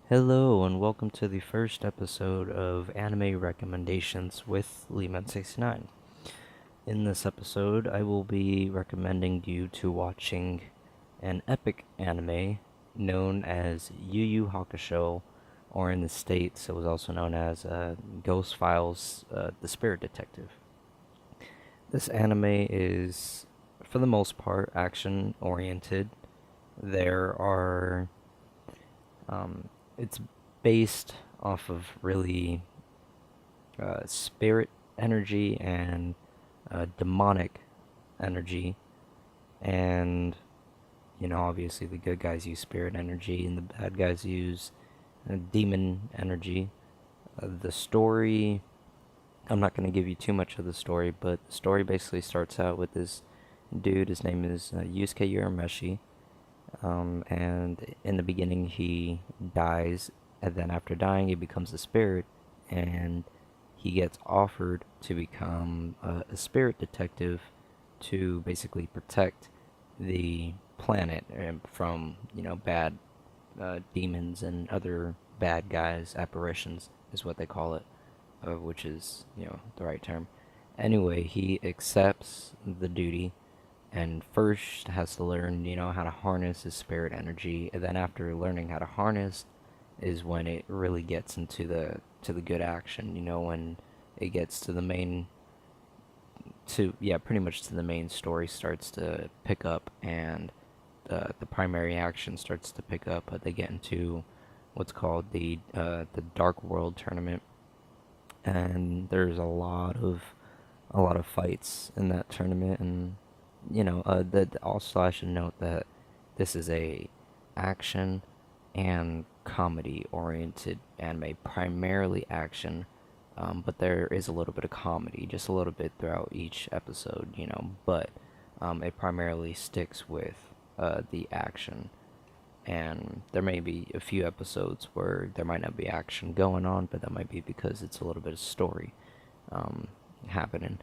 Hello and welcome to the first episode of Anime Recommendations with Lehman69. In this episode, I will be recommending you to watching an epic anime known as Yu Yu Hakusho, or in the States, it was also known as Ghost Files, The Spirit Detective. This anime is, for the most part, action oriented. There are it's based off of really spirit energy and demonic energy, and obviously the good guys use spirit energy and the bad guys use demon energy. The story, I'm not going to give you too much of the story, but the story basically starts out with this dude. His name is Yusuke Urameshi. And in the beginning, he dies, and then after dying, he becomes a spirit, and he gets offered to become a spirit detective to basically protect the planet from bad demons and other bad guys. Apparitions is what they call it, which is the right term. Anyway, he accepts the duty and first has to learn, how to harness his spirit energy, and then after learning how to harness is when it really gets into the good action, when it gets to the main pretty much to the main story starts to pick up, and the primary action starts to pick up. But they get into what's called the Dark World tournament, and there's a lot of fights in that tournament. And also I should note that this is a action and comedy oriented anime, primarily action, but there is a little bit of comedy, just a little bit throughout each episode, but it primarily sticks with the action. And there may be a few episodes where there might not be action going on, but that might be because it's a little bit of story happening.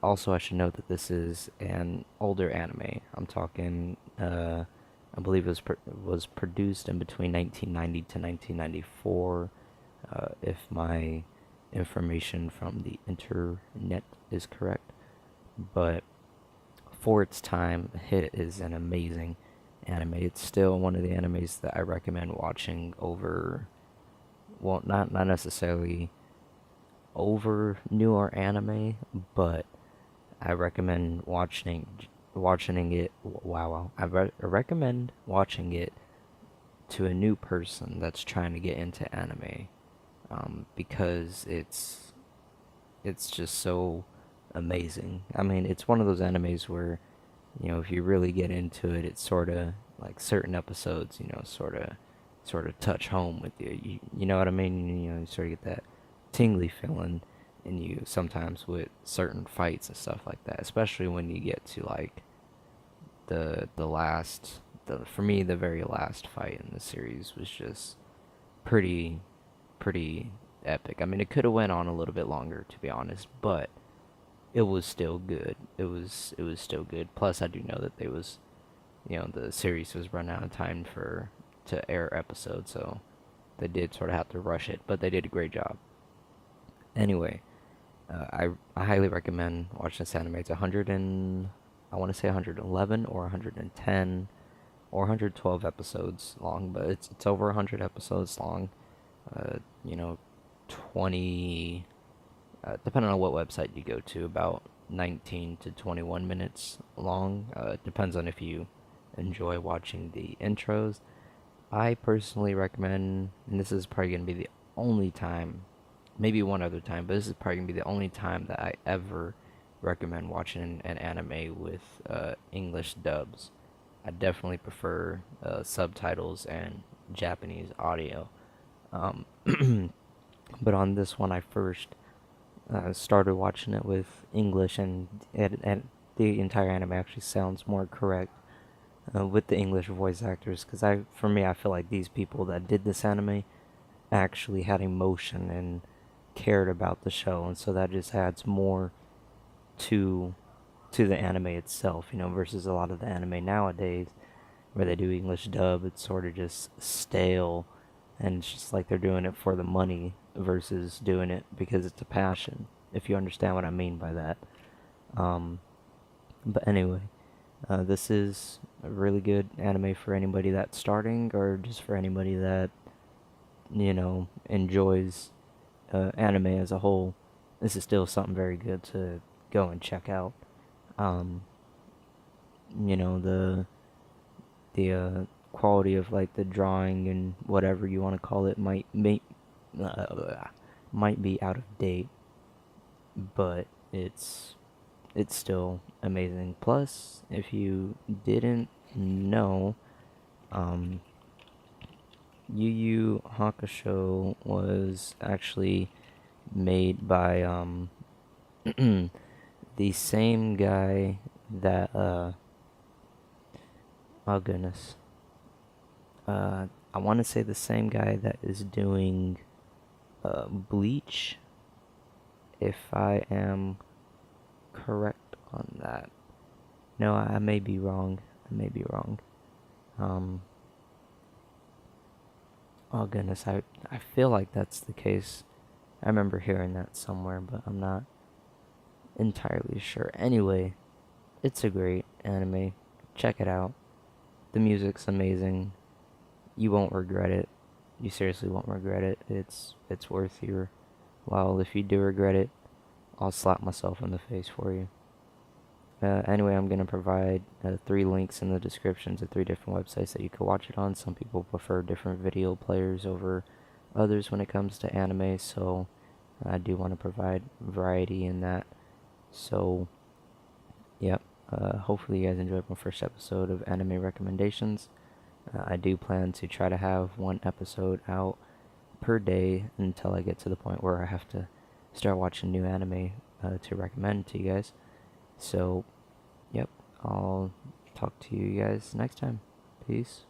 Also, I should note that this is an older anime. I'm talking, I believe it was produced in between 1990 to 1994, if my information from the internet is correct. But for its time, it is an amazing anime. It's still one of the animes that I recommend watching over, well, not necessarily over newer anime, but I recommend watching it. Wow, I recommend watching it to a new person that's trying to get into anime, because it's just so amazing. I mean, it's one of those animes where if you really get into it, it's sort of like certain episodes, sort of touch home with you. You know what I mean? You sort of get that tingly feeling in you sometimes with certain fights and stuff like that, especially when you get to like for me the very last fight in the series was just pretty epic. I mean, it could have went on a little bit longer, to be honest, but it was still good. It was still good. Plus, I do know that the series was run out of time to air episodes, so they did sort of have to rush it, but they did a great job. Anyway, I highly recommend watching this anime. It's 100 and I want to say 111 or 110 or 112 episodes long, but it's over 100 episodes long. Uh, you know, 20, depending on what website you go to, about 19 to 21 minutes long. It depends on if you enjoy watching the intros. I personally recommend, and this is probably going to be the only time, maybe one other time, but this is probably going to be the only time that I ever recommend watching an anime with English dubs. I definitely prefer subtitles and Japanese audio. Um, but on this one, I first started watching it with English, and the entire anime actually sounds more correct with the English voice actors. Because for me, I feel like these people that did this anime actually had emotion and cared about the show, and so that just adds more to the anime itself, versus a lot of the anime nowadays where they do English dub. It's sort of just stale, and it's just like they're doing it for the money versus doing it because it's a passion, if you understand what I mean by that. Um, but anyway, this is a really good anime for anybody that's starting, or just for anybody that, enjoys anime as a whole. This is still something very good to go and check out. Um, the quality of like the drawing and whatever you want to call it might be out of date, but it's still amazing. Plus, if you didn't know, um, Yu Yu Hakusho was actually made by the same guy that oh goodness, I want to say the same guy that is doing Bleach, if I am correct on that. No, I may be wrong. I may be wrong. Um, oh goodness, I feel like that's the case. I remember hearing that somewhere, but I'm not entirely sure. Anyway, it's a great anime. Check it out. The music's amazing. You won't regret it. You seriously won't regret it. It's worth your while. If you do regret it, I'll slap myself in the face for you. Anyway, I'm going to provide 3 links in the descriptions of 3 different websites that you could watch it on. Some people prefer different video players over others when it comes to anime, so I do want to provide variety in that. So, yep, hopefully you guys enjoyed my first episode of anime recommendations. I do plan to try to have 1 episode out per day until I get to the point where I have to start watching new anime to recommend to you guys. So, yep, I'll talk to you guys next time. Peace.